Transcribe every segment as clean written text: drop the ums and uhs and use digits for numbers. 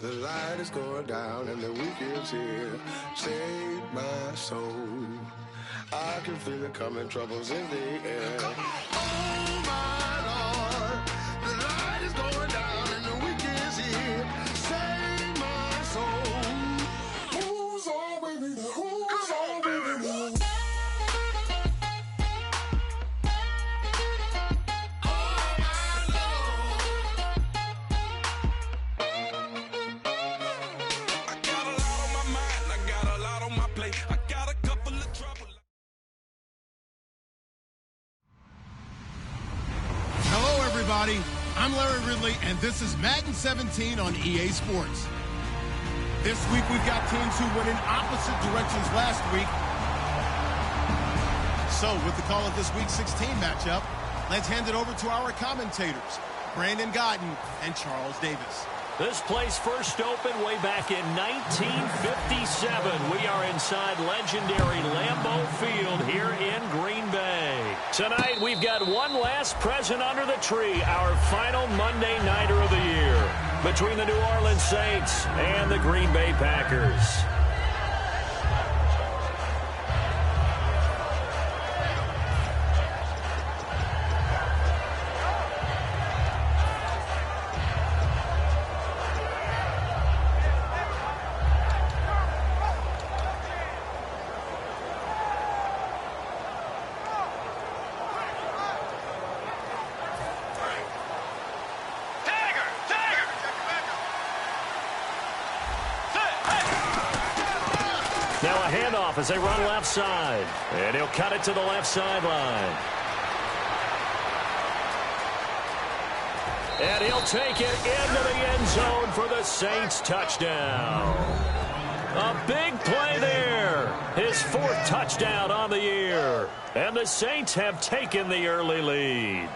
The light is going down and the weekend's here. Save my soul. I can feel it coming, troubles in the air. Oh my Lord, the light is going down and the weekend's here. Save my soul. Who's on with me? Who's on with me? I'm Larry Ridley, and this is Madden 17 on EA Sports. This week, we've got teams who went in opposite directions last week. So, with the call of this week's 16 matchup, let's hand it over to our commentators, Brandon Godden and Charles Davis. This place first opened way back in 1957. We are inside legendary Lambeau Field here in Green Bay. Tonight, we've got one last present under the tree, our final Monday Nighter of the year, between the New Orleans Saints and the Green Bay Packers. Now a handoff as they run left side. And he'll cut it to the left sideline. And he'll take it into the end zone for the Saints touchdown. A big play there. His fourth touchdown on the year. And the Saints have taken the early lead.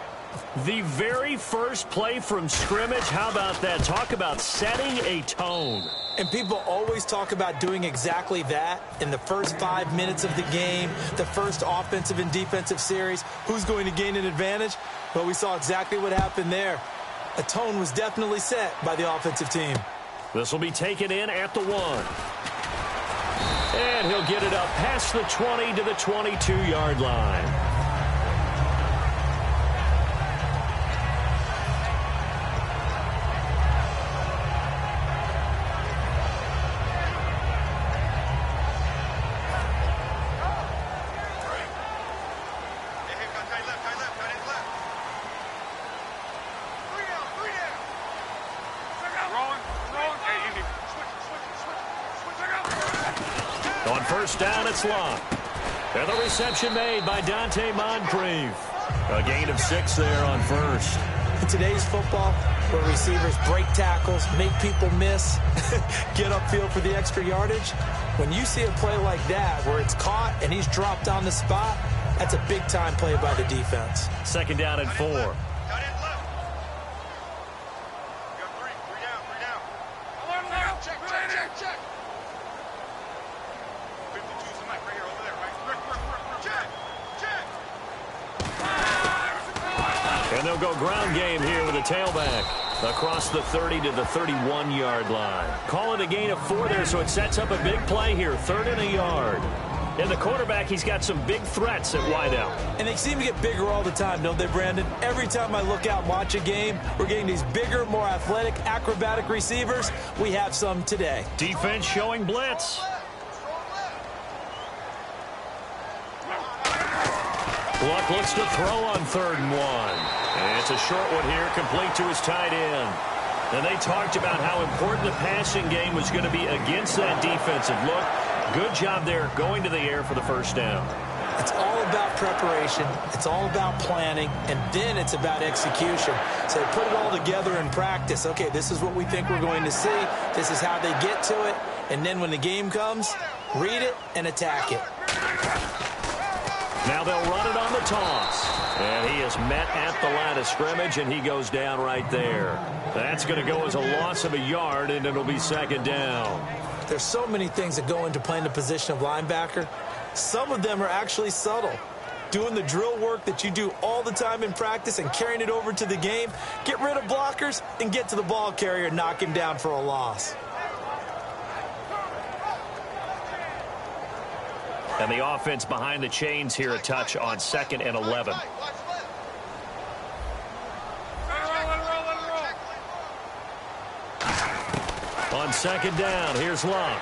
The very first play from scrimmage, how about that? Talk about setting a tone. And people always talk about doing exactly that in the first 5 minutes of the game, the first offensive and defensive series. Who's going to gain an advantage? Well, we saw exactly what happened there. A tone was definitely set by the offensive team. This will be taken in at the 1. And he'll get it up past the 20 to the 22-yard line. On first down, it's locked. And the reception made by Dante Moncrief. A gain of 6 there on first. In today's football, where receivers break tackles, make people miss, get upfield for the extra yardage, when you see a play like that where it's caught and he's dropped on the spot, that's a big-time play by the defense. Second down and 4. And they'll go ground game here with a tailback across the 30 to the 31-yard line. Call it a gain of 4 there, so it sets up a big play here, 3rd and a yard. And the quarterback, he's got some big threats at wideout. And they seem to get bigger all the time, don't they, Brandon? Every time I look out and watch a game, we're getting these bigger, more athletic, acrobatic receivers. We have some today. Defense showing blitz. Luck looks to throw on 3rd and 1. And it's a short one here, complete to his tight end. And they talked about how important the passing game was going to be against that defensive look. Good job there going to the air for the first down. It's all about preparation. It's all about planning, and then it's about execution. So they put it all together in practice. Okay, this is what we think we're going to see. This is how they get to it. And then when the game comes, read it and attack it. Now they'll run it on the toss. And he is met at the line of scrimmage, and he goes down right there. That's going to go as a loss of a yard, and it'll be second down. There's so many things that go into playing the position of linebacker. Some of them are actually subtle. Doing the drill work that you do all the time in practice and carrying it over to the game. Get rid of blockers and get to the ball carrier and knock him down for a loss. And the offense behind the chains here, a touch on 2nd and 11. On second down, here's Love.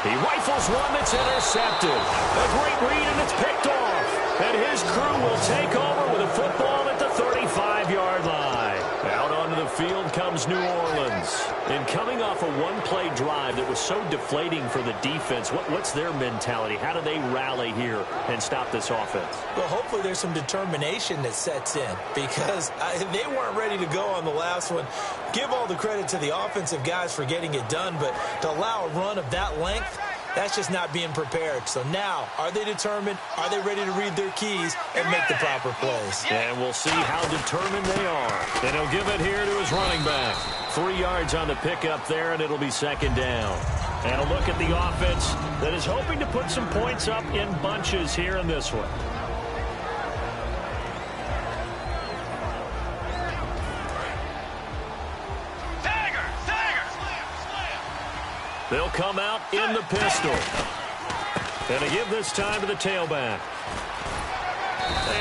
He rifles one that's intercepted. A great read, and it's picked off. And his crew will take over with a football at the 35-yard line. Out onto the field comes New Orleans. And coming off a one-play drive that was so deflating for the defense, what's their mentality? How do they rally here and stop this offense? Well, hopefully there's some determination that sets in, because they weren't ready to go on the last one. Give all the credit to the offensive guys for getting it done, but to allow a run of that length, that's just not being prepared. So now, are they determined? Are they ready to read their keys and make the proper plays? And we'll see how determined they are. And he'll give it here to his running back. 3 yards on the pickup there, and it'll be second down. And a look at the offense that is hoping to put some points up in bunches here in this one. They'll come out in the pistol. And they give this time to the tailback.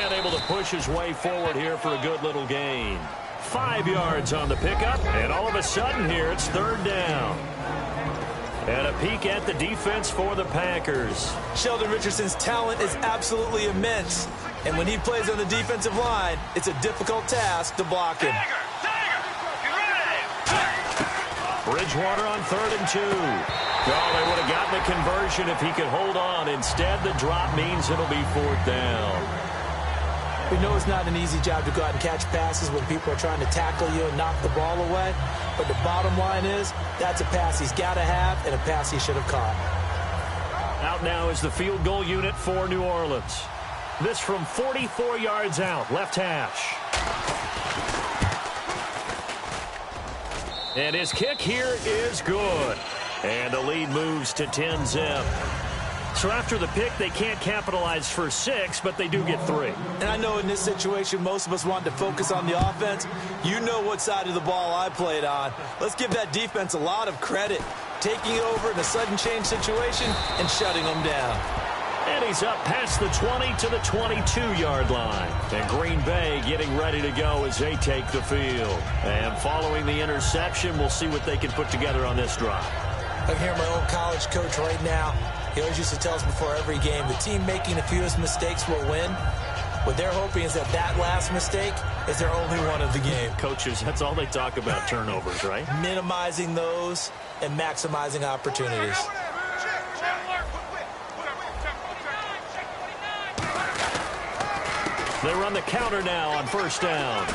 And able to push his way forward here for a good little gain. 5 yards on the pickup. And all of a sudden here, it's third down. And a peek at the defense for the Packers. Sheldon Richardson's talent is absolutely immense. And when he plays on the defensive line, it's a difficult task to block him. Bridgewater on 3rd and 2. Oh, they would have gotten the conversion if he could hold on. Instead, the drop means it'll be 4th down. We know it's not an easy job to go out and catch passes when people are trying to tackle you and knock the ball away. But the bottom line is, that's a pass he's got to have and a pass he should have caught. Out now is the field goal unit for New Orleans. This from 44 yards out, left hash. And his kick here is good. And the lead moves to 10-zip. So after the pick, they can't capitalize for 6, but they do get 3. And I know in this situation, most of us want to focus on the offense. You know what side of the ball I played on. Let's give that defense a lot of credit. Taking over in a sudden change situation and shutting them down. And he's up past the 20 to the 22-yard line. And Green Bay getting ready to go as they take the field. And following the interception, we'll see what they can put together on this drive. I'm hearing my old college coach right now. He always used to tell us before every game, the team making the fewest mistakes will win. What they're hoping is that that last mistake is their only one of the game. Coaches, that's all they talk about, turnovers, right? Minimizing those and maximizing opportunities. They run the counter now on 1st down.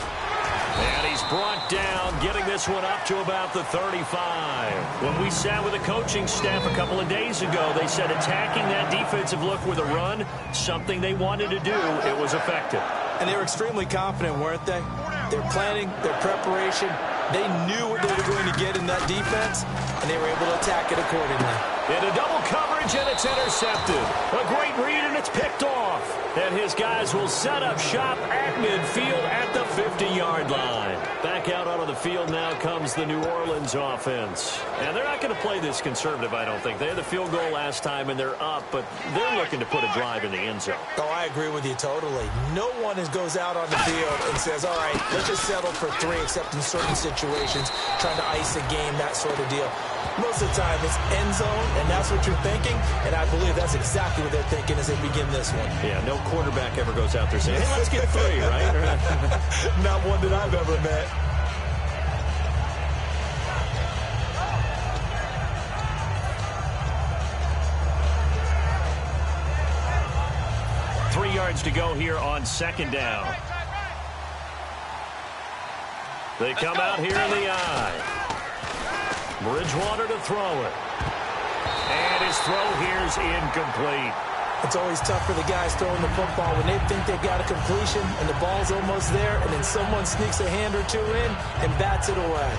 And he's brought down, getting this one up to about the 35. When we sat with the coaching staff a couple of days ago, they said attacking that defensive look with a run, something they wanted to do, it was effective. And they were extremely confident, weren't they? Their planning, their preparation, they knew what they were going to get in that defense, and they were able to attack it accordingly. Into double coverage, and it's intercepted. A great read, and it's picked off. And his guys will set up shop at midfield at the 50-yard line. Back out onto the field now comes the New Orleans offense. And they're not going to play this conservative, I don't think. They had the field goal last time, and they're up, but they're looking to put a drive in the end zone. Oh, I agree with you totally. No one goes out on the field and says, all right, let's just settle for 3, except in certain situations, trying to ice a game, that sort of deal. Most of the time, it's end zone, and that's what you're thinking, and I believe that's exactly what they're thinking as they begin this one. Yeah, no quarterback ever goes out there saying, hey, let's get 3, right? Not one that I've ever met. 3 yards to go here on second down. They come out here in the eye. Bridgewater to throw it. And his throw here's incomplete. It's always tough for the guys throwing the football when they think they've got a completion and the ball's almost there, and then someone sneaks a hand or two in and bats it away.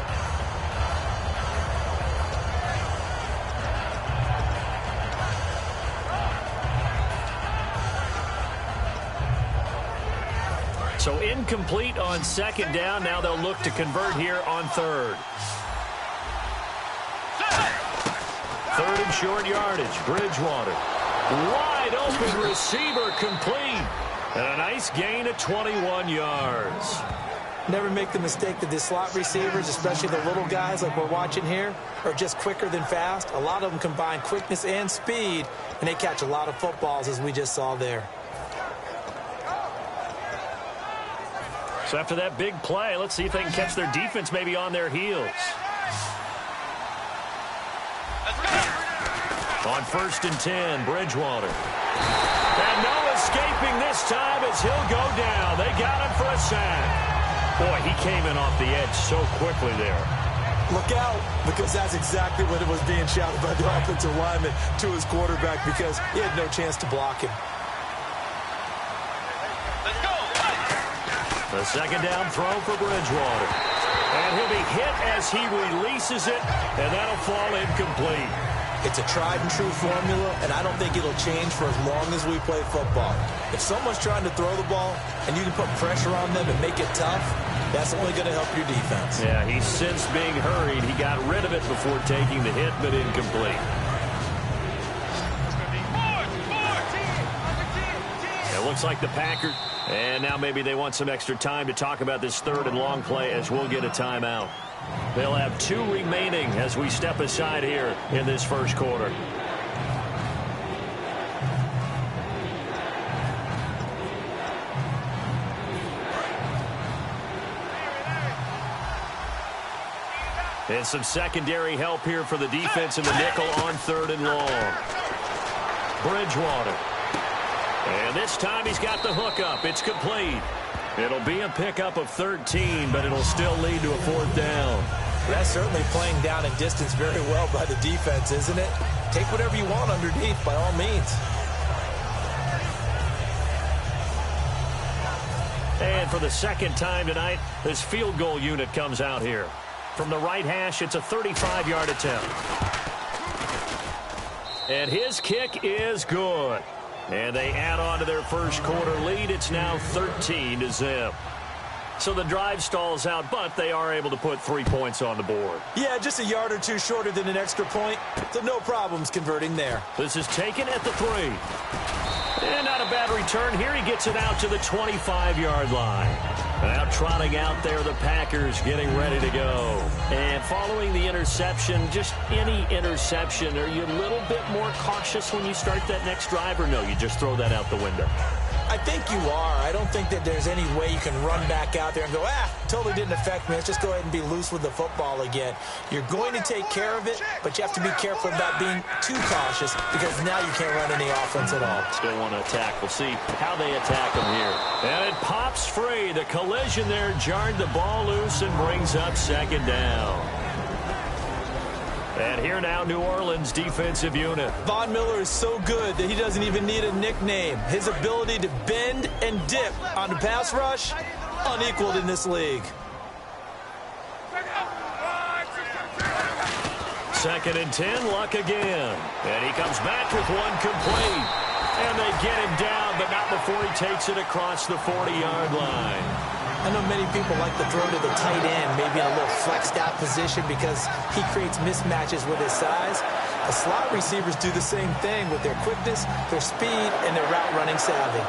So incomplete on second down. Now they'll look to convert here on third. Third and short yardage. Bridgewater. Wide open receiver complete. And a nice gain of 21 yards. Never make the mistake that the slot receivers, especially the little guys like we're watching here, are just quicker than fast. A lot of them combine quickness and speed, and they catch a lot of footballs, as we just saw there. So after that big play, let's see if they can catch their defense maybe on their heels. On 1st and 10, Bridgewater. And no escaping this time as he'll go down. They got him for a sack. Boy, he came in off the edge so quickly there. Look out, because that's exactly what it was being shouted by the offensive lineman to his quarterback, because he had no chance to block him. The second down throw for Bridgewater. And he'll be hit as he releases it, and that'll fall incomplete. It's a tried-and-true formula, and I don't think it'll change for as long as we play football. If someone's trying to throw the ball and you can put pressure on them and make it tough, that's only going to help your defense. Yeah, he's since being hurried. He got rid of it before taking the hit, but incomplete. It looks like the Packers, and now maybe they want some extra time to talk about this third and long play as we'll get a timeout. They'll have 2 remaining as we step aside here in this first quarter. And some secondary help here for the defense in the nickel on 3rd and long. Bridgewater. And this time he's got the hook up. It's complete. It'll be a pickup of 13, but it'll still lead to a 4th down. That's certainly playing down in distance very well by the defense, isn't it? Take whatever you want underneath, by all means. And for the second time tonight, this field goal unit comes out here. From the right hash, it's a 35-yard attempt. And his kick is good. And they add on to their first quarter lead. It's now 13-0. So the drive stalls out, but they are able to put 3 points on the board. Yeah, just a yard or two shorter than an extra point. So no problems converting there. This is taken at the 3. And not a bad return here. He gets it out to the 25-yard line. Now trotting out there, the Packers getting ready to go. And following the interception, just any interception, are you a little bit more cautious when you start that next drive, or no, you just throw that out the window? I think you are. I don't think that there's any way you can run back out there and go, totally didn't affect me. Let's just go ahead and be loose with the football again. You're going to take care of it, but you have to be careful about being too cautious, because now you can't run any offense at all. Still want to attack. We'll see how they attack them here. And it pops free. The collision there jarred the ball loose and brings up 2nd down. And here now, New Orleans defensive unit. Von Miller is so good that he doesn't even need a nickname. His ability to bend and dip on the pass rush, unequaled in this league. 2nd and 10, Luck again. And he comes back with one complete. And they get him down, but not before he takes it across the 40-yard line. I know many people like to throw to the tight end, maybe in a little flexed out position, because he creates mismatches with his size. The slot receivers do the same thing with their quickness, their speed, and their route running savvy.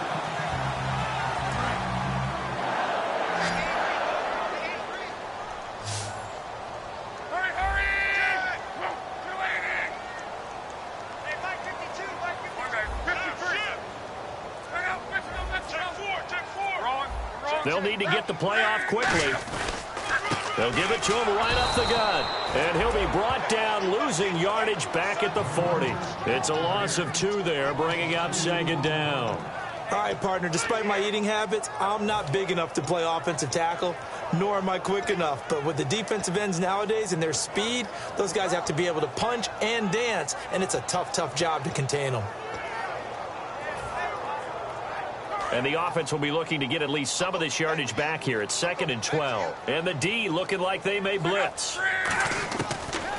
They'll need to get the play off quickly. They'll give it to him right up the gut. And he'll be brought down, losing yardage back at the 40. It's a loss of 2 there, bringing up 2nd down. All right, partner, despite my eating habits, I'm not big enough to play offensive tackle, nor am I quick enough. But with the defensive ends nowadays and their speed, those guys have to be able to punch and dance, and it's a tough, tough job to contain them. And the offense will be looking to get at least some of this yardage back here. It's 2nd and 12. And the D looking like they may blitz.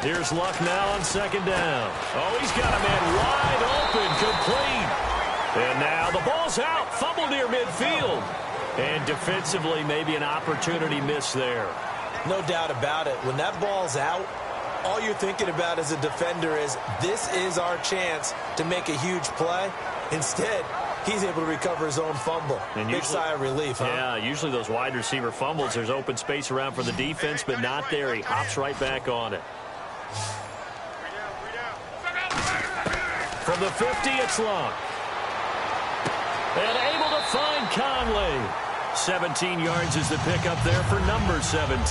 Here's Luck now on 2nd down. Oh, he's got a man wide open, complete. And now the ball's out. Fumble near midfield. And defensively, maybe an opportunity miss there. No doubt about it. When that ball's out, all you're thinking about as a defender is, this is our chance to make a huge play. Instead, he's able to recover his own fumble. And big sigh of relief, huh? Yeah, usually those wide receiver fumbles, there's open space around for the defense, but not there. He hops right back on it. From the 50, it's Luck. And able to find Conley. 17 yards is the pickup there for number 17.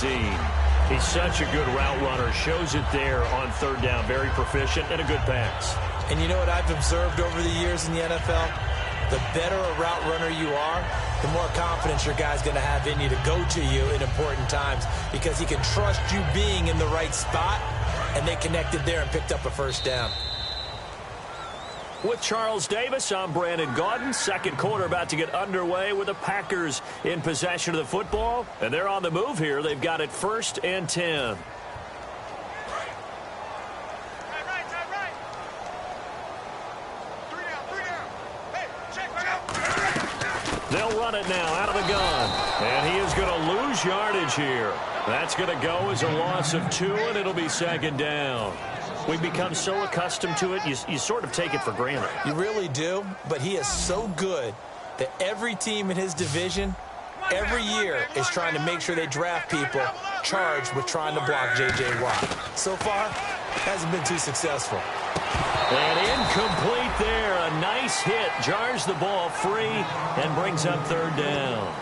He's such a good route runner. Shows it there on 3rd down. Very proficient and a good pass. And you know what I've observed over the years in the NFL? The better a route runner you are, the more confidence your guy's going to have in you to go to you in important times, because he can trust you being in the right spot, and they connected there and picked up a 1st down. With Charles Davis, I'm Brandon Gaudin. 2nd quarter about to get underway with the Packers in possession of the football. And they're on the move here. They've got it 1st and 10. They'll run it now out of the gun. And he is going to lose yardage here. That's going to go as a loss of 2, and it'll be 2nd down. We've become so accustomed to it, you sort of take it for granted. You really do, but he is so good that every team in his division, every year, is trying to make sure they draft people charged with trying to block J.J. Watt. So far, hasn't been too successful. And incomplete there. A nice hit. Jars the ball free and brings up 3rd down.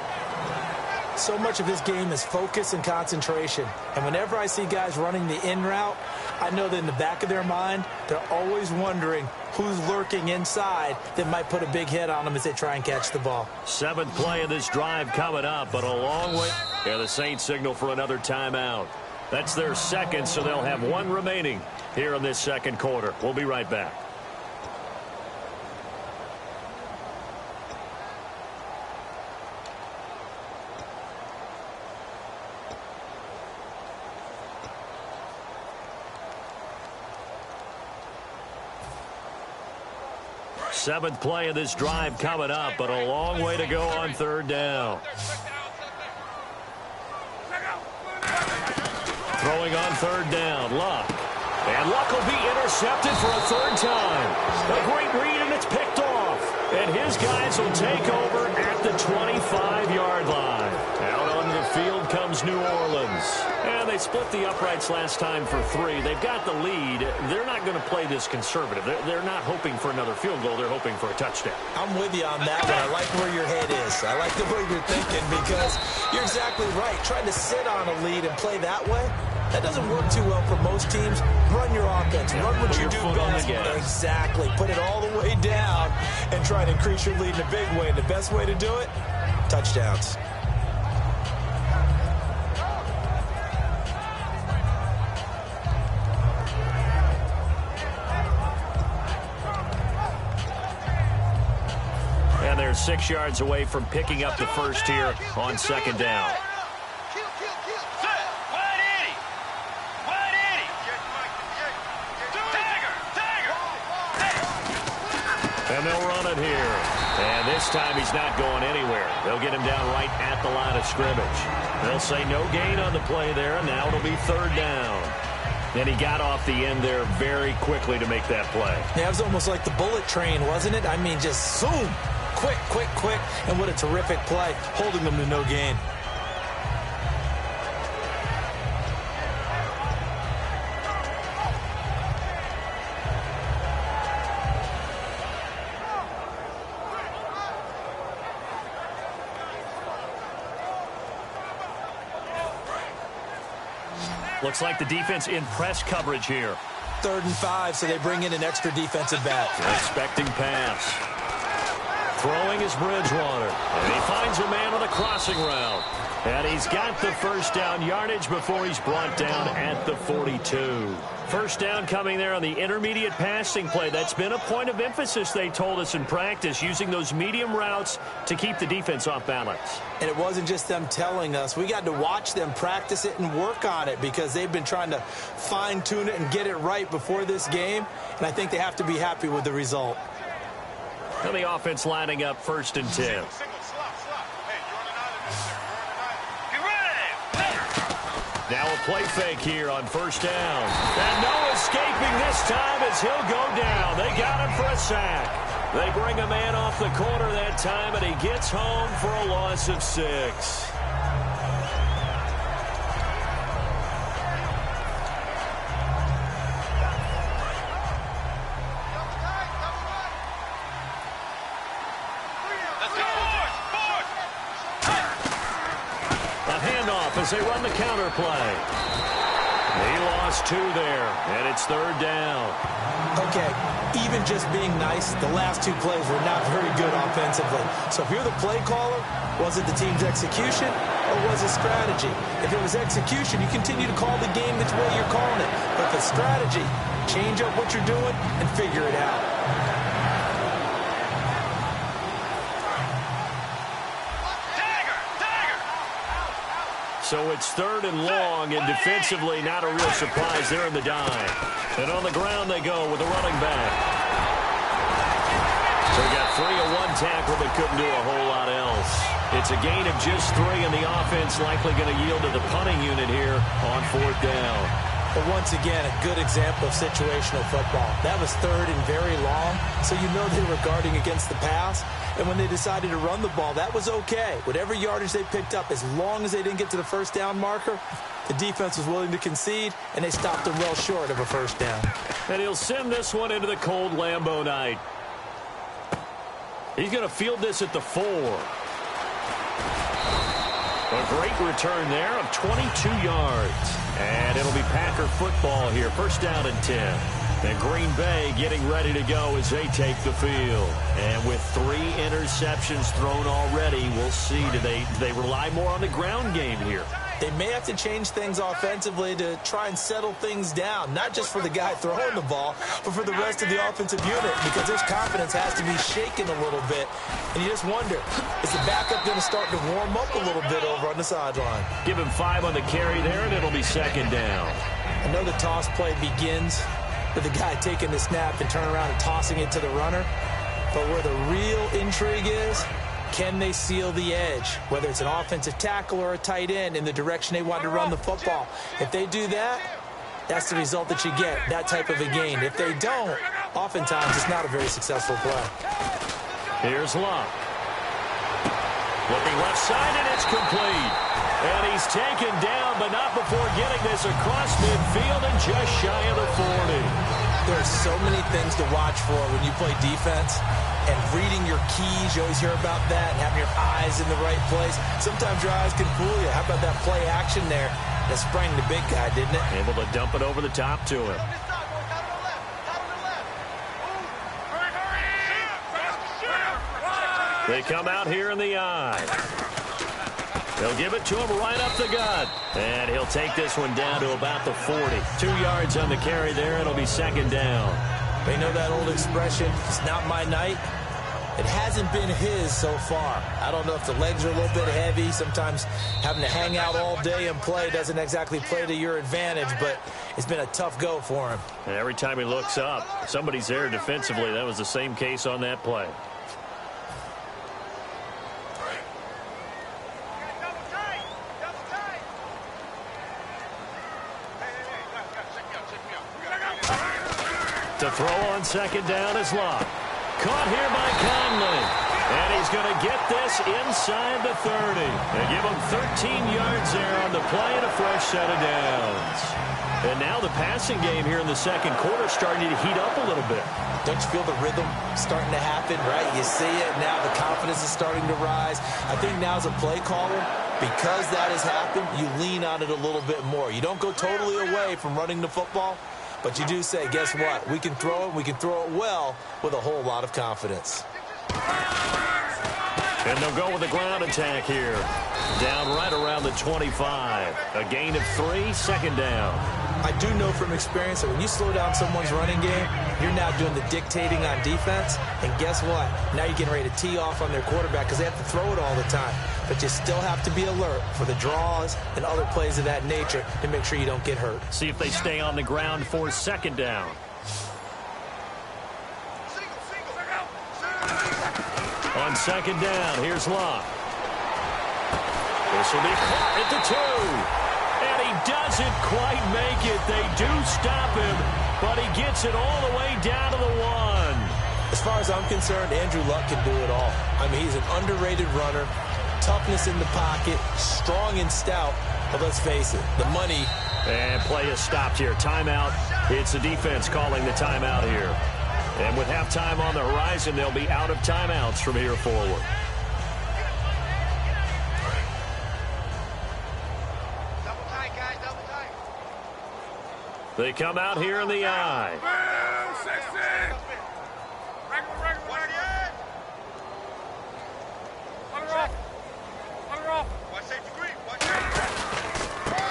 So much of this game is focus and concentration. And whenever I see guys running the in route, I know that in the back of their mind, they're always wondering who's lurking inside that might put a big hit on them as they try and catch the ball. 7th play of this drive coming up, but a long way. Yeah, the Saints signal for another timeout. That's their 2nd, so they'll have 1 remaining here in this 2nd quarter. We'll be right back. Seventh play of this drive coming up, but a long way to go on 3rd down. Throwing on 3rd down, Luck. And Luck will be intercepted for a 3rd time. A great read, and it's picked off. And his guys will take over at the 25-yard line. Out onto the field comes New Orleans. And they split the uprights last time for 3. They've got the lead. They're not going to play this conservative. They're not hoping for another field goal. They're hoping for a touchdown. I'm with you on that one. I like where your head is. I like the way you're thinking, because you're exactly right. Trying to sit on a lead and play that way, that doesn't work too well for most teams. Run your offense. Run what you do best. Exactly. Put it all the way down and try to increase your lead in a big way. And the best way to do it, touchdowns. And they're 6 yards away from picking up the first here on 2nd down. And they'll run it here. And this time he's not going anywhere. They'll get him down right at the line of scrimmage. They'll say no gain on the play there, and now it'll be 3rd down. And he got off the end there very quickly to make that play. Yeah, it was almost like the bullet train, wasn't it? I mean, just zoom. Quick, quick, quick. And what a terrific play, holding them to no gain. Looks like the defense in press coverage here. 3rd and 5, so they bring in an extra defensive back. Expecting pass. Throwing is Bridgewater. And he finds a man on a crossing route. And he's got the first down yardage before he's brought down at the 42. First down coming there on the intermediate passing play. That's been a point of emphasis, they told us in practice, using those medium routes to keep the defense off balance. And it wasn't just them telling us. We got to watch them practice it and work on it because they've been trying to fine-tune it and get it right before this game. And I think they have to be happy with the result. And the offense lining up 1st and 10. Now a play fake here on 1st down. And no escaping this time as he'll go down. They got him for a sack. They bring a man off the corner that time, and he gets home for a loss of 6. As they run the counter play. He lost 2 there, and it's 3rd down. Okay, even just being nice, the last 2 plays were not very good offensively. So if you're the play caller, was it the team's execution or was it strategy? If it was execution, you continue to call the game which way you're calling it. But if it's strategy, change up what you're doing and figure it out. So it's 3rd and long, and defensively not a real surprise there in the dime. And on the ground they go with the running back. So he got 3 of 1 tackle, but couldn't do a whole lot else. It's a gain of just 3, and the offense likely going to yield to the punting unit here on 4th down. But once again, a good example of situational football. That was 3rd and very long, so you know they were guarding against the pass. And when they decided to run the ball, that was okay. Whatever yardage they picked up, as long as they didn't get to the 1st down marker, the defense was willing to concede, and they stopped them well short of a 1st down. And he'll send this one into the cold Lambeau night. He's going to field this at the 4. A great return there of 22 yards. And it'll be Packer football here. 1st down and 10. And Green Bay getting ready to go as they take the field. And with 3 interceptions thrown already, we'll see. Do they rely more on the ground game here? They may have to change things offensively to try and settle things down, not just for the guy throwing the ball, but for the rest of the offensive unit, because his confidence has to be shaken a little bit. And you just wonder, is the backup going to start to warm up a little bit over on the sideline? Give him 5 on the carry there, and it'll be 2nd down. I know the toss play begins with the guy taking the snap and turning around and tossing it to the runner. But where the real intrigue is, can they seal the edge, whether it's an offensive tackle or a tight end, in the direction they want to run the football? If they do that, that's the result that you get, that type of a gain. If they don't, oftentimes it's not a very successful play. Here's Luck. Looking left side, and it's complete. And he's taken down, but not before getting this across midfield and just shy of the 40. There are so many things to watch for when you play defense. And reading your keys, you always hear about that, and having your eyes in the right place. Sometimes your eyes can fool you. How about that play action there that sprang the big guy, didn't it? Able to dump it over the top to him. They come out here in the eye. They'll give it to him right up the gut. And he'll take this one down to about the 40. 2 yards on the carry there. It'll be 2nd down. They know that old expression, it's not my night. It hasn't been his so far. I don't know if the legs are a little bit heavy. Sometimes having to hang out all day and play doesn't exactly play to your advantage, but it's been a tough go for him. And every time he looks up, somebody's there defensively. That was the same case on that play. To throw on 2nd down is Luck. Caught here by Conley. And he's going to get this inside the 30. And give him 13 yards there on the play and a fresh set of downs. And now the passing game here in the 2nd quarter starting to heat up a little bit. Don't you feel the rhythm starting to happen, right? You see it now. The confidence is starting to rise. I think now as a play caller, because that has happened, you lean on it a little bit more. You don't go totally away from running the football, but you do say, guess what? We can throw it. We can throw it well with a whole lot of confidence. And they'll go with a ground attack here. Down right around the 25. A gain of 3, second down. I do know from experience that when you slow down someone's running game, you're now doing the dictating on defense. And guess what? Now you're getting ready to tee off on their quarterback because they have to throw it all the time. But you still have to be alert for the draws and other plays of that nature to make sure you don't get hurt. See if they stay on the ground for second down. On second down, here's Locke. This will be caught at the 2. And he doesn't quite make it. They do stop him, but he gets it all the way down to the 1. As far as I'm concerned, Andrew Luck can do it all. I mean, he's an underrated runner, toughness in the pocket, strong and stout. But let's face it, the money. And play is stopped here. Timeout. It's the defense calling the timeout here. And with halftime on the horizon, they'll be out of timeouts from here forward. Double tight, guys, double tight. They come out here in the eye.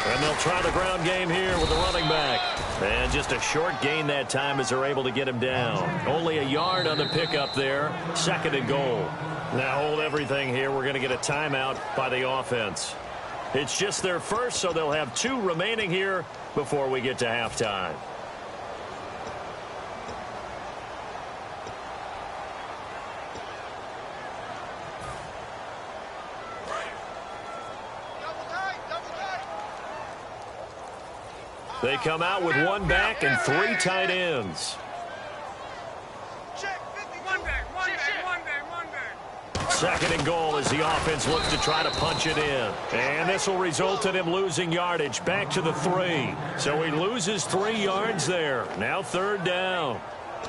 And they'll try the ground game here with the running back. And just a short gain that time as they're able to get him down. Only a yard on the pickup there. Second and goal. Now hold everything here. We're going to get a timeout by the offense. It's just their first, so they'll have 2 remaining here before we get to halftime. They come out with 1 back and 3 tight ends. Second and goal as the offense looks to try to punch it in. And this will result in him losing yardage back to the 3. So he loses 3 yards there. Now third down.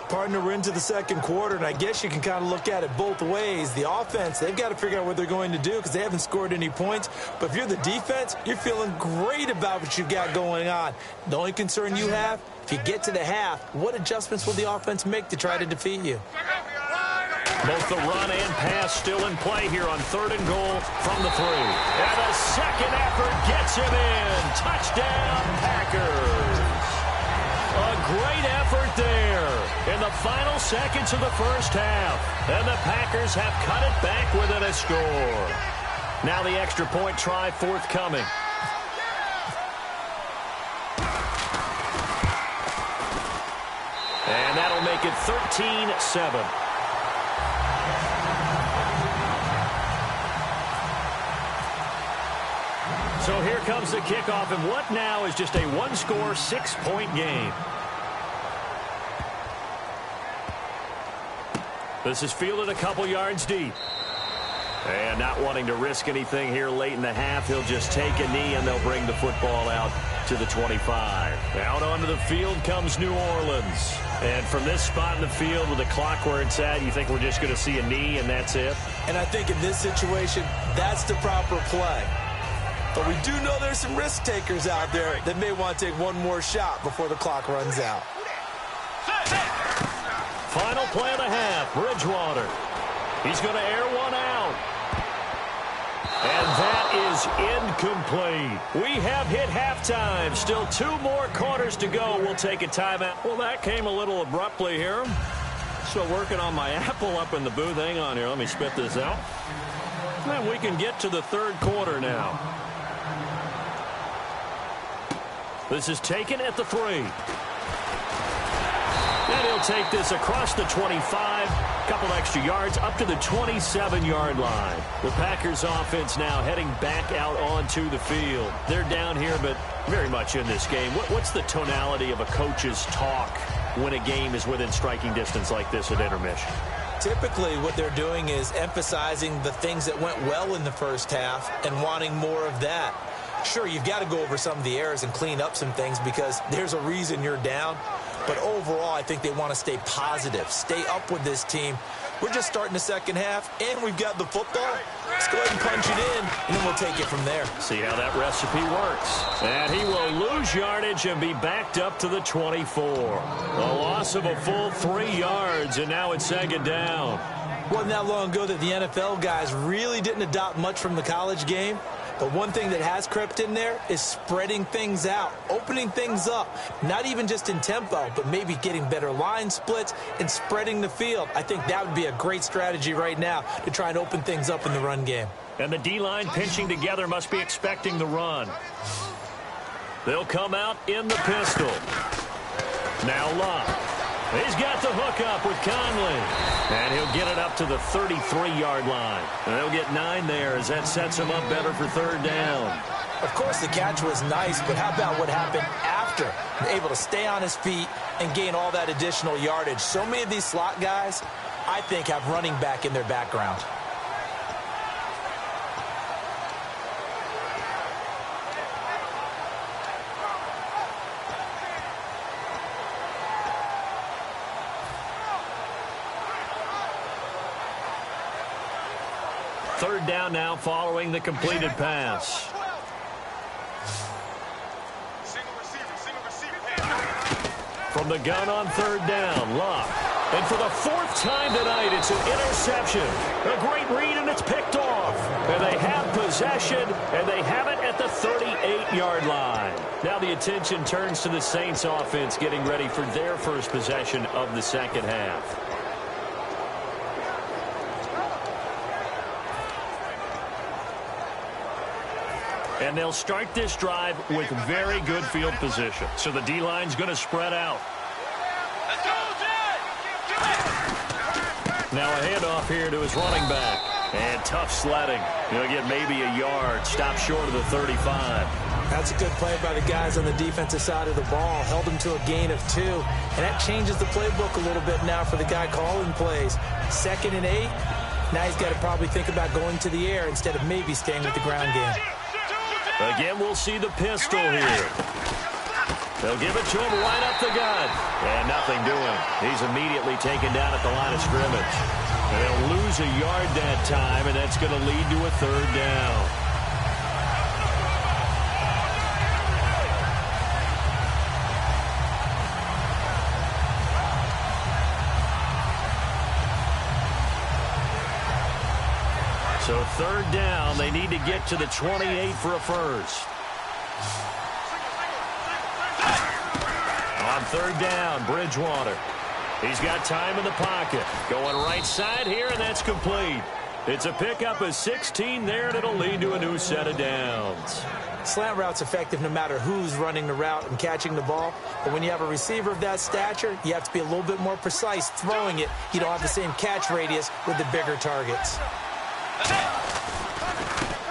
Partner, we're into the second quarter, and I guess you can kind of look at it both ways. The offense, they've got to figure out what they're going to do because they haven't scored any points. But if you're the defense, you're feeling great about what you've got going on. The only concern you have, if you get to the half, what adjustments will the offense make to try to defeat you? Both the run and pass still in play here on third and goal from the 3. And a second effort gets him in. Touchdown, Packers. A great effort there in the final seconds of the first half. And the Packers have cut it back within a score. Now the extra point try forthcoming. And that'll make it 13-7. So here comes the kickoff, and what now is just a 1-score, 6-point game. This is fielded a couple yards deep. And not wanting to risk anything here late in the half, he'll just take a knee, and they'll bring the football out to the 25. Out onto the field comes New Orleans. And from this spot in the field with the clock where it's at, you think we're just going to see a knee, and that's it? And I think in this situation, that's the proper play. But we do know there's some risk takers out there that may want to take one more shot before the clock runs out. Final play of the half, Bridgewater. He's going to air one out. And that is incomplete. We have hit halftime. Still 2 more quarters to go. We'll take a timeout. Well, that came a little abruptly here. Still working on my apple up in the booth. Hang on here. Let me spit this out. And we can get to the third quarter now. This is taken at the 3. And he'll take this across the 25. Couple extra yards up to the 27-yard line. The Packers offense now heading back out onto the field. They're down here, but very much in this game. What's the tonality of a coach's talk when a game is within striking distance like this at intermission? Typically, what they're doing is emphasizing the things that went well in the first half and wanting more of that. Sure, you've got to go over some of the errors and clean up some things because there's a reason you're down. But overall, I think they want to stay positive, stay up with this team. We're just starting the second half, and we've got the football. Let's go ahead and punch it in, and then we'll take it from there. See how that recipe works. And he will lose yardage and be backed up to the 24. A loss of a full 3 yards, and now it's second down. Wasn't that long ago that the NFL guys really didn't adopt much from the college game. But one thing that has crept in there is spreading things out, opening things up, not even just in tempo, but maybe getting better line splits and spreading the field. I think that would be a great strategy right now to try and open things up in the run game. And the D-line pinching together must be expecting the run. They'll come out in the pistol. Now Love. He's got the hook up with Conley. And he'll get it up to the 33-yard line. And they'll get 9 there as that sets him up better for third down. Of course, the catch was nice, but how about what happened after? Able to stay on his feet and gain all that additional yardage. So many of these slot guys, I think, have running back in their background. Third down now following the completed pass. From the gun on third down, Love. And for the 4th time tonight, it's an interception. A great read, and it's picked off. And they have possession, and they have it at the 38-yard line. Now the attention turns to the Saints offense getting ready for their first possession of the second half. And they'll start this drive with very good field position. So the D-line's going to spread out. Now a handoff here to his running back. And tough sledding. He'll get maybe a yard. Stop short of the 35. That's a good play by the guys on the defensive side of the ball. Held him to a gain of 2. And that changes the playbook a little bit now for the guy calling plays. 2nd and 8. Now he's got to probably think about going to the air instead of maybe staying with the ground game. Again, we'll see the pistol here. They'll give it to him right up the gut. And nothing doing. He's immediately taken down at the line of scrimmage. And they'll lose a yard that time, and that's going to lead to a third down. So third down, they need to get to the 28 for a first. On third down, Bridgewater. He's got time in the pocket. Going right side here, and that's complete. It's a pickup of 16 there, and it'll lead to a new set of downs. Slant route's effective no matter who's running the route and catching the ball. But when you have a receiver of that stature, you have to be a little bit more precise throwing it. You don't have the same catch radius with the bigger targets.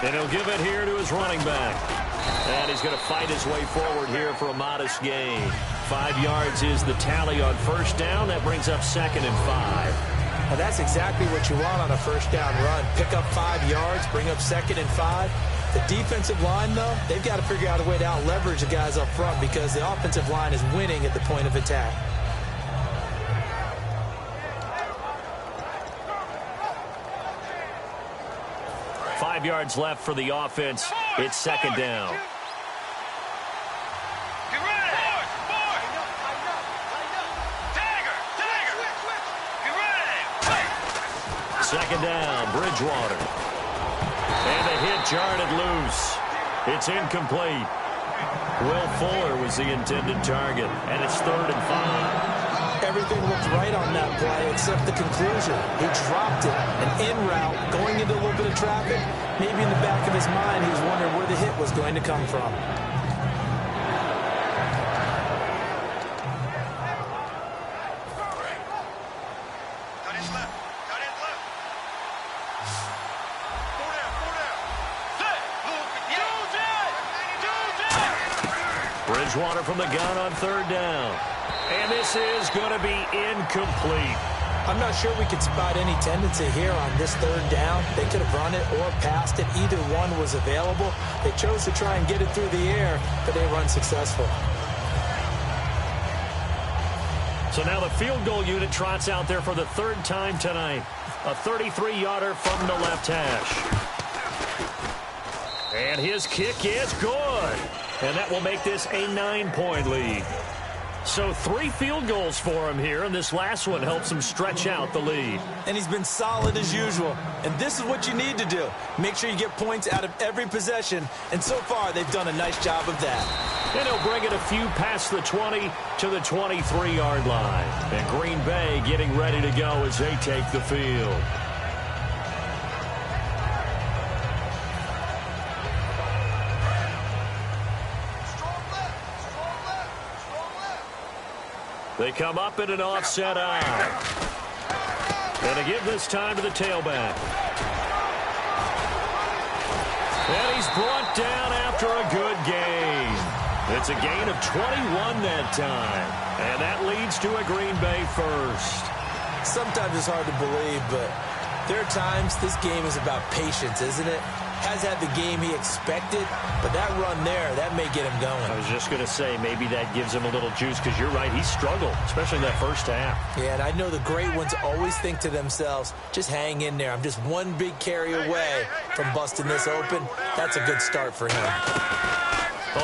And he'll give it here to his running back. And he's going to fight his way forward here for a modest gain. 5 yards is the tally on first down. That brings up 2nd and 5. Now that's exactly what you want on a first down run. Pick up 5 yards, bring up 2nd and 5. The defensive line, though, they've got to figure out a way to out-leverage the guys up front because the offensive line is winning at the point of attack. Five yards left for the offense. It's 2nd down. Second down, Bridgewater. And the hit jarred loose. It's incomplete. Will Fuller was the intended target, and it's 3rd and 5. Everything looked right on that play except the conclusion. He dropped it, an in route, going into a little bit of traffic. Maybe in the back of his mind, he was wondering where the hit was going to come from. Bridgewater from the gun on 3rd down. And this is going to be incomplete. I'm not sure we could spot any tendency here on this 3rd down. They could have run it or passed it. Either one was available. They chose to try and get it through the air, but they were unsuccessful. So now the field goal unit trots out there for the 3rd time tonight. A 33-yarder from the left hash. And his kick is good. And that will make this a 9-point lead. So 3 field goals for him here, and this last one helps him stretch out the lead. And he's been solid as usual. And this is what you need to do. Make sure you get points out of every possession. And so far, they've done a nice job of that. And he'll bring it a few past the 20 to the 23-yard line. And Green Bay getting ready to go as they take the field. They come up in an offset eye. And to give this time to the tailback. And he's brought down after a good gain. It's a gain of 21 that time. And that leads to a Green Bay first. Sometimes it's hard to believe, but there are times this game is about patience, isn't it? Has had the game he expected, but that run there, that may get him going. I was just going to say, maybe that gives him a little juice, because you're right, he struggled, especially in that first half. Yeah, and I know the great ones always think to themselves, just hang in there. I'm just one big carry away from busting this open. That's a good start for him.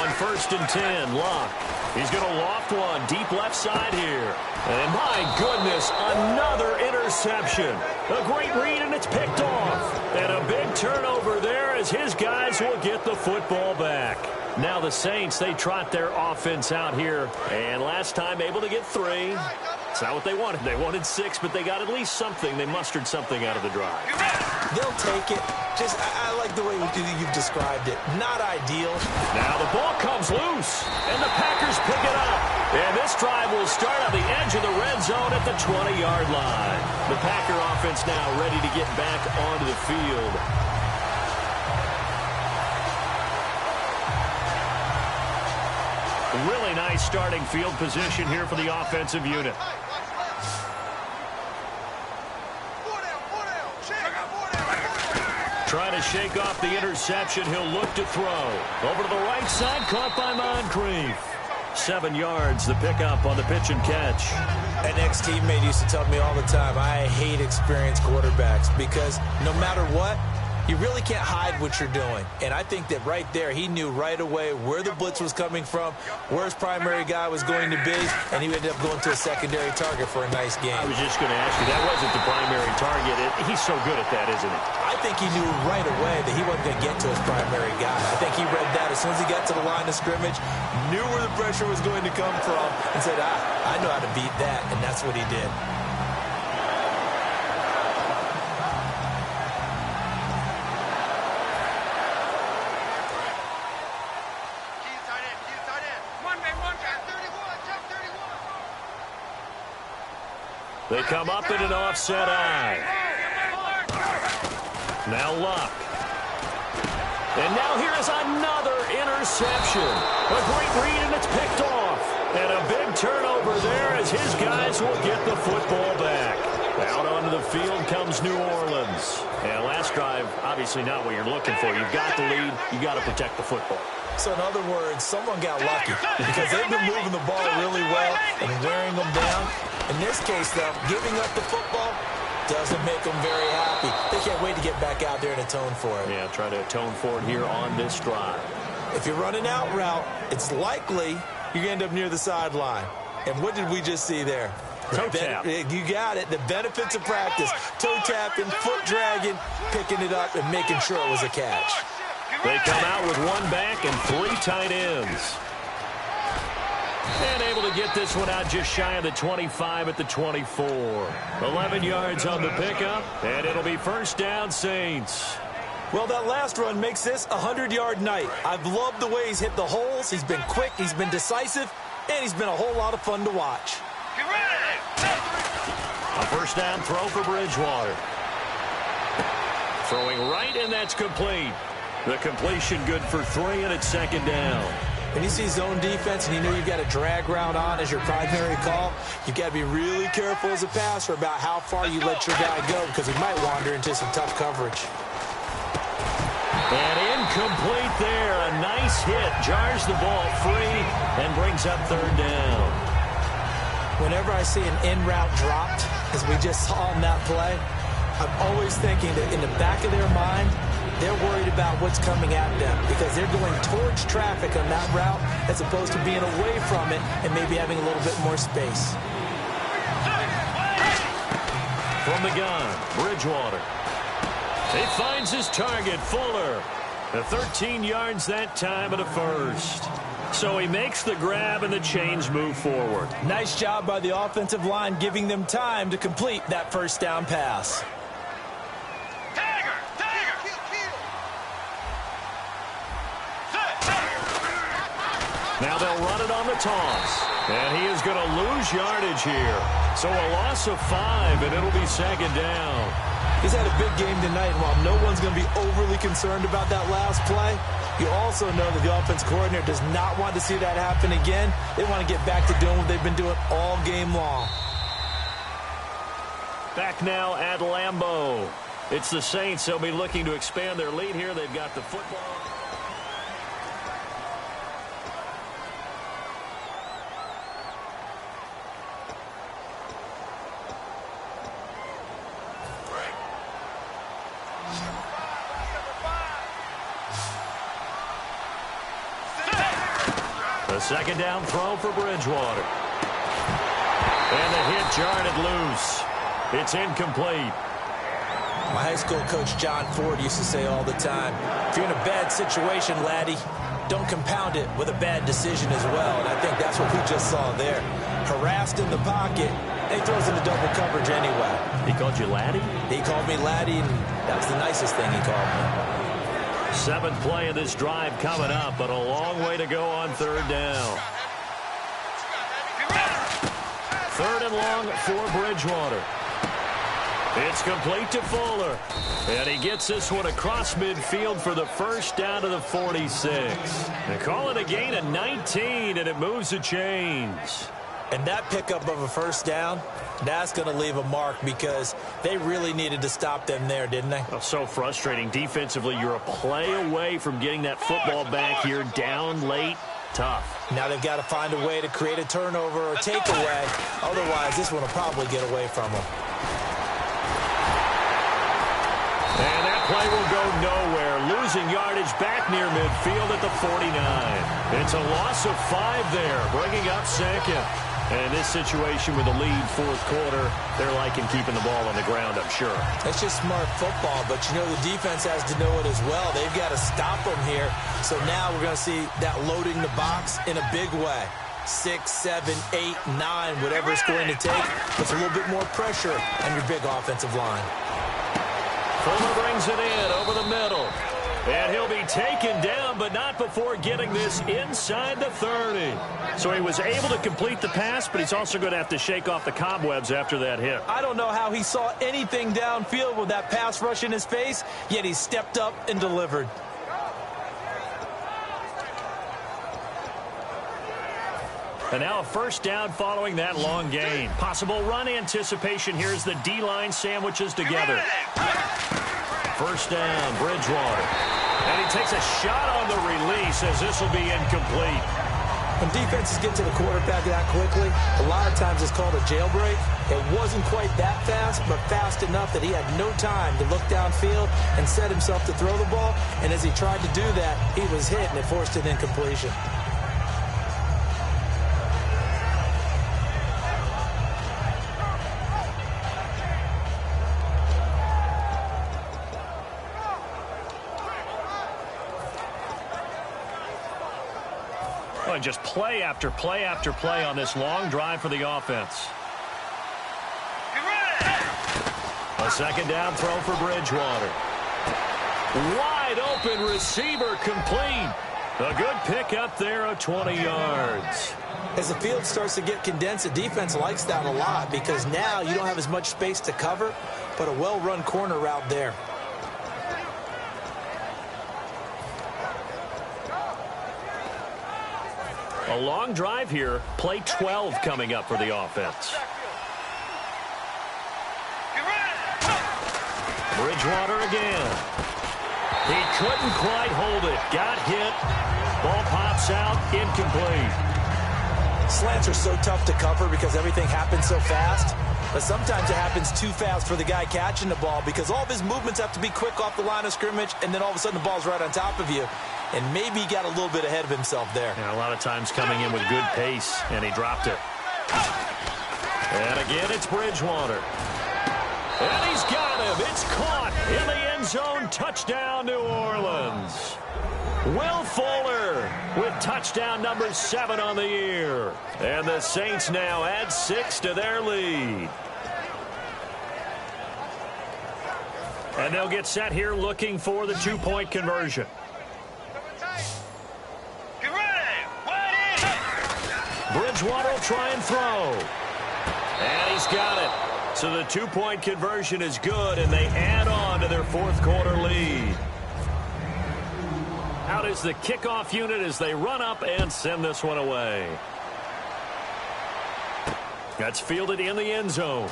On 1st and 10, Locke. He's going to loft one deep left side here. And my goodness, another interception. A great read, and it's picked off. And a big turnover there as his guys will get the football back. Now the Saints, they trot their offense out here. And last time able to get 3. It's not what they wanted. They wanted 6, but they got at least something. They mustered something out of the drive. They'll take it. Just, I like the way you've described it. Not ideal. Now the ball comes loose, and the Packers pick it up. And this drive will start on the edge of the red zone at the 20-yard line. The Packer offense now ready to get back onto the field. Really nice starting field position here for the offensive unit. Trying to shake off the interception. He'll look to throw. Over to the right side, caught by Moncrief. 7 yards, the pickup on the pitch and catch. An ex-teammate used to tell me all the time, I hate experienced quarterbacks because no matter what, you really can't hide what you're doing. And I think that right there, he knew right away where the blitz was coming from, where his primary guy was going to be, and he ended up going to a secondary target for a nice game. I was just going to ask you, that wasn't the primary target. He's so good at that, isn't he? I think he knew right away that he wasn't going to get to his primary guy. I think he read that as soon as he got to the line of scrimmage, knew where the pressure was going to come from, and said, I know how to beat that, and that's what he did. They come up in an offset eye. Now Luck. And now here is another interception. A great read, and it's picked off. And a big turnover there as his guys will get the football back. Out onto the field comes New Orleans. And last drive, obviously not what you're looking for. You've got the lead. You've got to protect the football. So in other words, someone got lucky because they've been moving the ball really well and wearing them down. In this case, though, giving up the football doesn't make them very happy. They can't wait to get back out there and atone for it. Yeah, try to atone for it here on this drive. If you're running out route, it's likely you're going to end up near the sideline. And what did we just see there? Toe tap. You got it. The benefits of practice. Toe tapping, foot dragging, picking it up, and making sure it was a catch. They come out with 1 back and 3 tight ends. And able to get this one out just shy of the 25 at the 24. 11 yards on the pickup, and it'll be first down, Saints. Well, that last run makes this a 100-yard night. I've loved the way he's hit the holes. He's been quick, he's been decisive, and he's been a whole lot of fun to watch. A first down throw for Bridgewater. Throwing right, and that's complete. The completion good for 3, and it's second down. When you see zone defense and you know you've got a drag route on as your primary call, you've got to be really careful as a passer about how far you let your guy go because he might wander into some tough coverage. And incomplete there. A nice hit. Jars the ball free and brings up third down. Whenever I see an in-route dropped, as we just saw on that play, I'm always thinking that in the back of their mind, they're worried about what's coming at them because they're going towards traffic on that route as opposed to being away from it and maybe having a little bit more space. From the gun, Bridgewater. He finds his target, Fuller. The 13 yards that time of the first. So he makes the grab and the chains move forward. Nice job by the offensive line giving them time to complete that first down pass. Now they'll run it on the toss. And he is going to lose yardage here. So a loss of 5, and it'll be second down. He's had a big game tonight, and while no one's going to be overly concerned about that last play, you also know that the offense coordinator does not want to see that happen again. They want to get back to doing what they've been doing all game long. Back now at Lambeau. It's the Saints. They'll be looking to expand their lead here. They've got the football. The second down throw for Bridgewater. And the hit jarred loose. It's incomplete. My high school coach John Ford used to say all the time, if you're in a bad situation, laddie, don't compound it with a bad decision as well. And I think that's what we just saw there. Harassed in the pocket, and he throws into double coverage anyway. He called you laddie? He called me laddie, and that was the nicest thing he called me. 7th play of this drive coming up, but a long way to go on third down. 3rd and long for Bridgewater. It's complete to Fuller. And he gets this one across midfield for the first down to the 46. They call it a gain of 19, and it moves the chains. And that pickup of a first down, that's going to leave a mark because they really needed to stop them there, didn't they? Oh, so frustrating. Defensively, you're a play away from getting that football back here down late. Tough. Now they've got to find a way to create a turnover or takeaway. Otherwise, this one will probably get away from them. And that play will go nowhere. Losing yardage back near midfield at the 49. It's a loss of 5 there, bringing up second. And this situation with a lead 4th quarter, they're liking keeping the ball on the ground, I'm sure. That's just smart football, but you know the defense has to know it as well. They've got to stop them here. So now we're going to see that loading the box in a big way. 6, 7, 8, 9, whatever it's going to take, puts a little bit more pressure on your big offensive line. Fuller brings it in over the middle. And he'll be taken down, but not before getting this inside the 30. So he was able to complete the pass, but he's also going to have to shake off the cobwebs after that hit. I don't know how he saw anything downfield with that pass rush in his face, yet he stepped up and delivered. And now a first down following that long gain. Possible run anticipation here as the D-line sandwiches together. First down, Bridgewater. And he takes a shot on the release as this will be incomplete. When defenses get to the quarterback that quickly, a lot of times it's called a jailbreak. It wasn't quite that fast, but fast enough that he had no time to look downfield and set himself to throw the ball. And as he tried to do that, he was hit, and it forced an incompletion. And just play after play after play on this long drive for the offense. A second down throw for Bridgewater. Wide open receiver complete. A good pickup there of 20 yards. As the field starts to get condensed, the defense likes that a lot because now you don't have as much space to cover, but a well-run corner route there. A long drive here. Play 12 coming up for the offense. Bridgewater again. He couldn't quite hold it. Got hit. Ball pops out. Incomplete. Slants are so tough to cover because everything happens so fast. But sometimes it happens too fast for the guy catching the ball because all of his movements have to be quick off the line of scrimmage, and then all of a sudden the ball's right on top of you. And maybe he got a little bit ahead of himself there. Yeah, a lot of times coming in with good pace, and he dropped it. And again, it's Bridgewater. And he's got him. It's caught in the end zone. Touchdown, New Orleans. Will Fuller with touchdown number 7 on the year. And the Saints now add 6 to their lead. And they'll get set here looking for the 2-point conversion. Bridgewater will try and throw. And he's got it. So the 2-point conversion is good, and they add on to their fourth-quarter lead. Out is the kickoff unit as they run up and send this one away. That's fielded in the end zone.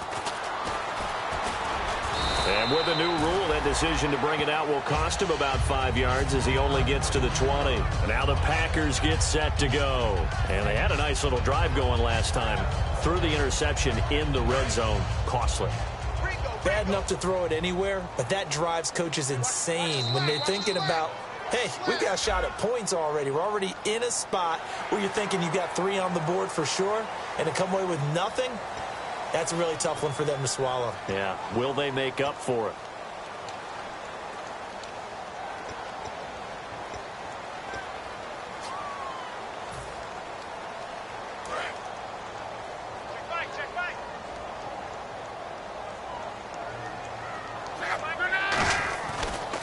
And with a new rule, that decision to bring it out will cost him about 5 yards as he only gets to the 20. And now the Packers get set to go. And they had a nice little drive going last time. Threw the interception in the red zone. Costly. Bad enough to throw it anywhere, but that drives coaches insane when they're thinking about, hey, we've got a shot at points already. We're already in a spot where you're thinking you've got 3 on the board for sure, and to come away with nothing, that's a really tough one for them to swallow. Yeah. Will they make up for it?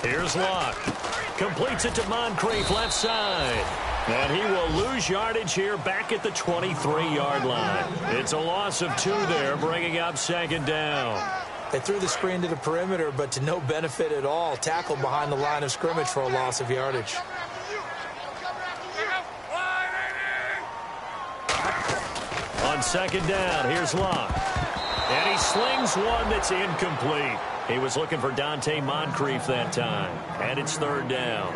Here's Locke. Completes it to Moncrief, left side. And he will lose yardage here back at the 23-yard line. It's a loss of 2 there, bringing up second down. They threw the screen to the perimeter, but to no benefit at all. Tackled behind the line of scrimmage for a loss of yardage. On second down, here's Locke. And he slings one that's incomplete. He was looking for Dante Moncrief that time. And it's third down.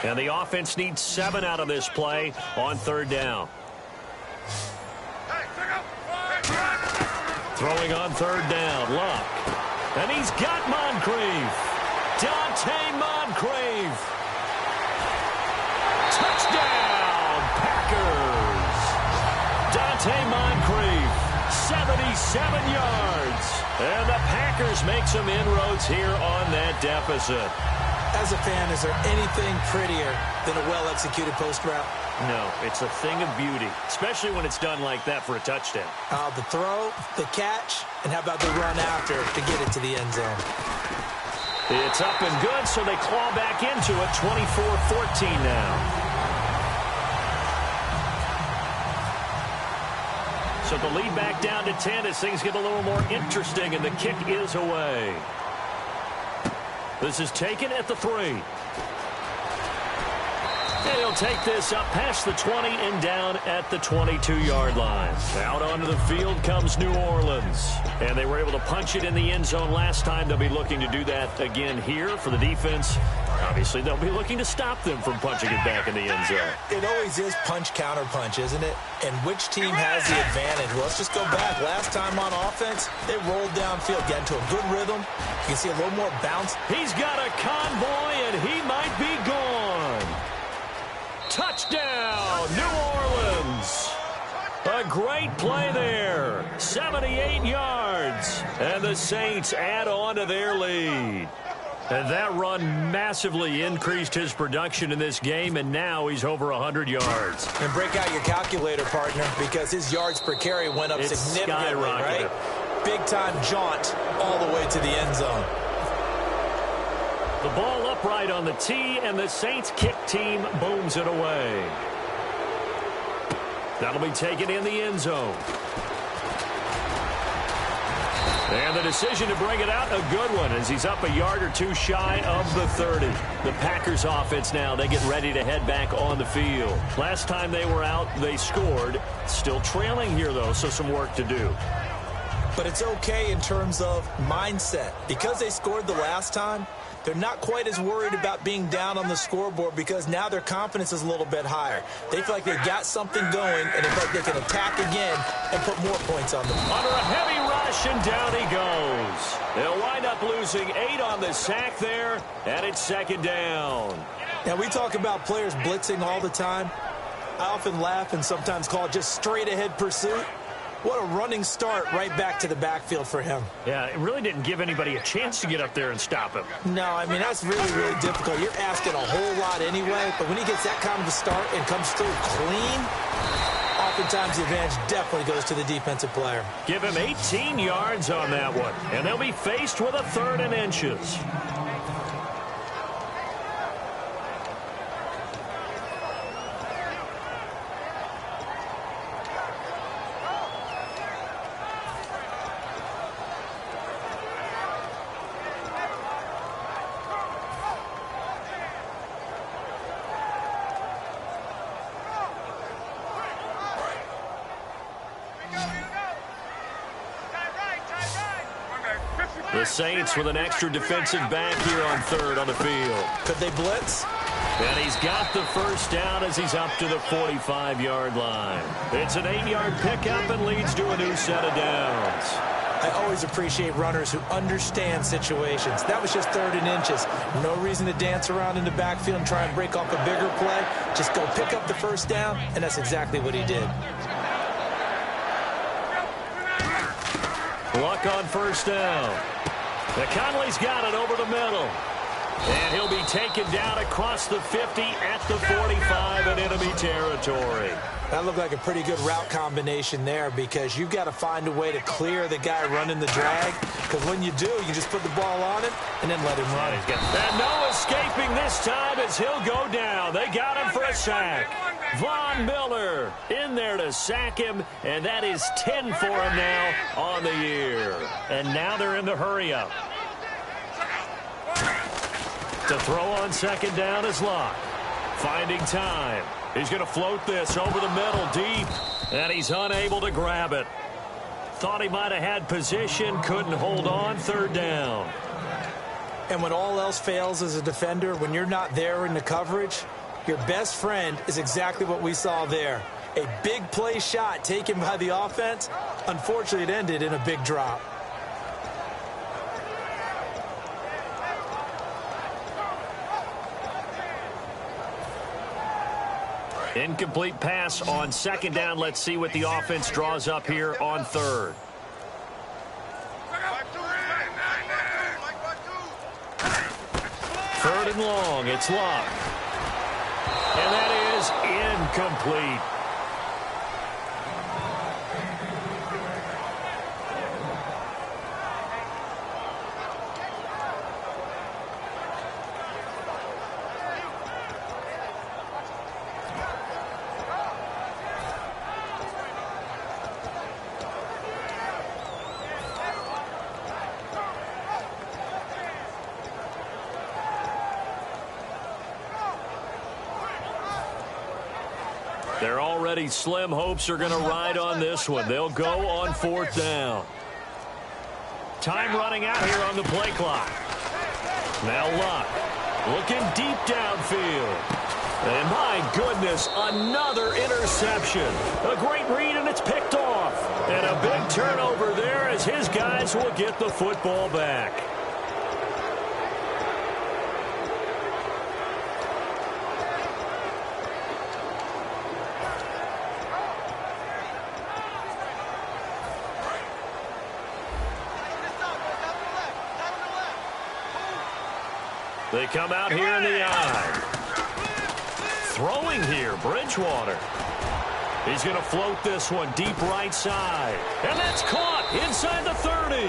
And the offense needs 7 out of this play on third down. Throwing on third down, Luck. And he's got Moncrief. Dante Moncrief. Touchdown, Packers. Dante Moncrief, 77 yards. And the Packers make some inroads here on that deficit. As a fan, is there anything prettier than a well-executed post route? No, it's a thing of beauty, especially when it's done like that for a touchdown. The throw, the catch, and how about the run after to get it to the end zone? It's up and good, so they claw back into it, 24-14 now. So the lead back down to 10 as things get a little more interesting, and the kick is away. This is taken at the 3. And he'll take this up past the 20 and down at the 22-yard line. Out onto the field comes New Orleans. And they were able to punch it in the end zone last time. They'll be looking to do that again here for the defense. Obviously, they'll be looking to stop them from punching it back in the end zone. It always is punch-counter-punch, isn't it? And which team has the advantage? Well, let's just go back. Last time on offense, they rolled downfield, got into a good rhythm. You can see a little more bounce. He's got a convoy, and he might be gone. Touchdown, New Orleans. A great play there. 78 yards. And the Saints add on to their lead. And that run massively increased his production in this game, and now he's over 100 yards. And break out your calculator, partner, because his yards per carry went up significantly, right? Big-time jaunt all the way to the end zone. The ball upright on the tee, and the Saints kick team booms it away. That'll be taken in the end zone. And the decision to bring it out, a good one, as he's up a yard or 2 shy of the 30. The Packers offense now, they get ready to head back on the field. Last time they were out, they scored. Still trailing here, though, so some work to do. But it's okay in terms of mindset. Because they scored the last time, they're not quite as worried about being down on the scoreboard because now their confidence is a little bit higher. They feel like they've got something going, and they feel like they can attack again and put more points on them. Under a heavy rush, and down he goes. They'll wind up losing 8 on the sack there, and it's second down. Now, we talk about players blitzing all the time. I often laugh and sometimes call it just straight-ahead pursuit. What a running start right back to the backfield for him. Yeah, it really didn't give anybody a chance to get up there and stop him. No, I mean, that's really, really difficult. You're asking a whole lot anyway, but when he gets that kind of a start and comes through clean, oftentimes the advantage definitely goes to the defensive player. Give him 18 yards on that one, and they'll be faced with a 3rd and inches. The Saints with an extra defensive back here on 3rd on the field. Could they blitz? And he's got the first down as he's up to the 45-yard line. It's an 8-yard pickup and leads to a new set of downs. I always appreciate runners who understand situations. That was just 3rd and inches. No reason to dance around in the backfield and try and break off a bigger play. Just go pick up the first down, and that's exactly what he did. Luck on first down. Conley's got it over the middle. And he'll be taken down across the 50 at the 45 in enemy territory. That looked like a pretty good route combination there because you've got to find a way to clear the guy running the drag. Because when you do, you just put the ball on him and then let him run. And no escaping this time as he'll go down. They got him for a sack. Von Miller in there to sack him, and that is 10 for him now on the year. And now they're in the hurry-up. To throw on second down is Locke. Finding time. He's going to float this over the middle deep, and he's unable to grab it. Thought he might have had position, couldn't hold on, 3rd down. And when all else fails as a defender, when you're not there in the coverage, your best friend is exactly what we saw there. A big play shot taken by the offense. Unfortunately, it ended in a big drop. Incomplete pass on second down. Let's see what the offense draws up here on 3rd. 3rd and long. It's Locke. And that is incomplete. They're already slim hopes are going to ride on this one. They'll go on 4th down. Time running out here on the play clock. Now Locke looking deep downfield. And my goodness, another interception. A great read, and it's picked off. And a big turnover there as his guys will get the football back. They come out here in the eye. Throwing here, Bridgewater. He's going to float this one deep right side. And that's caught inside the 30.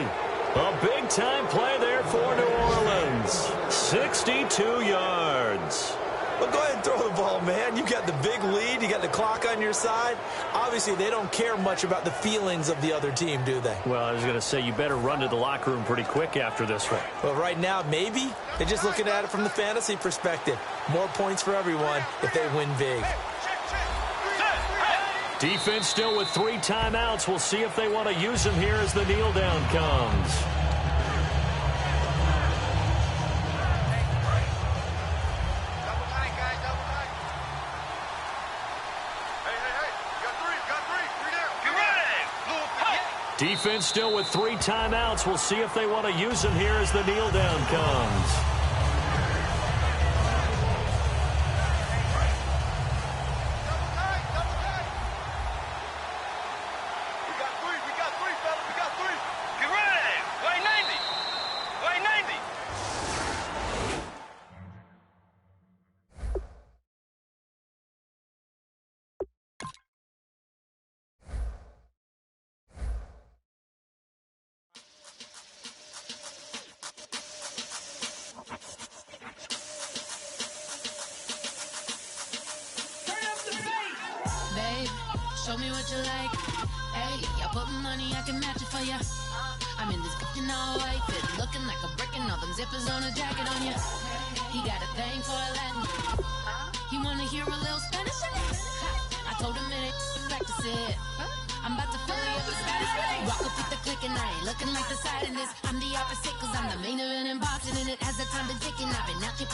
A big-time play there for New Orleans. 62 yards. Well, go ahead and throw the ball, man. You got the big lead. You got the clock on your side. Obviously, they don't care much about the feelings of the other team, do they? Well, I was going to say, you better run to the locker room pretty quick after this one. Well, right now, maybe. They're just looking at it from the fantasy perspective. More points for everyone if they win big. Defense still with 3 timeouts. We'll see if they want to use them here as the kneel down comes. Double tight, guys, double tight. Hey, got three. 3 down. Get ready. Defense still with 3 timeouts. We'll see if they want to use them here as the kneel down comes. Show me what you like. Hey, I put money, I can match it for ya. I'm in this kitchen all white, fit looking like a brick and all them zippers on a jacket on ya. He got a thing for a Latin. He wanna hear a little Spanish in it. I told him it ain't practice it. I'm about to fully up the Spanish. Walk up with the click and I ain't looking like the side in this. I'm the opposite cause I'm the main event in boxing and it has the time been ticking. I've been out here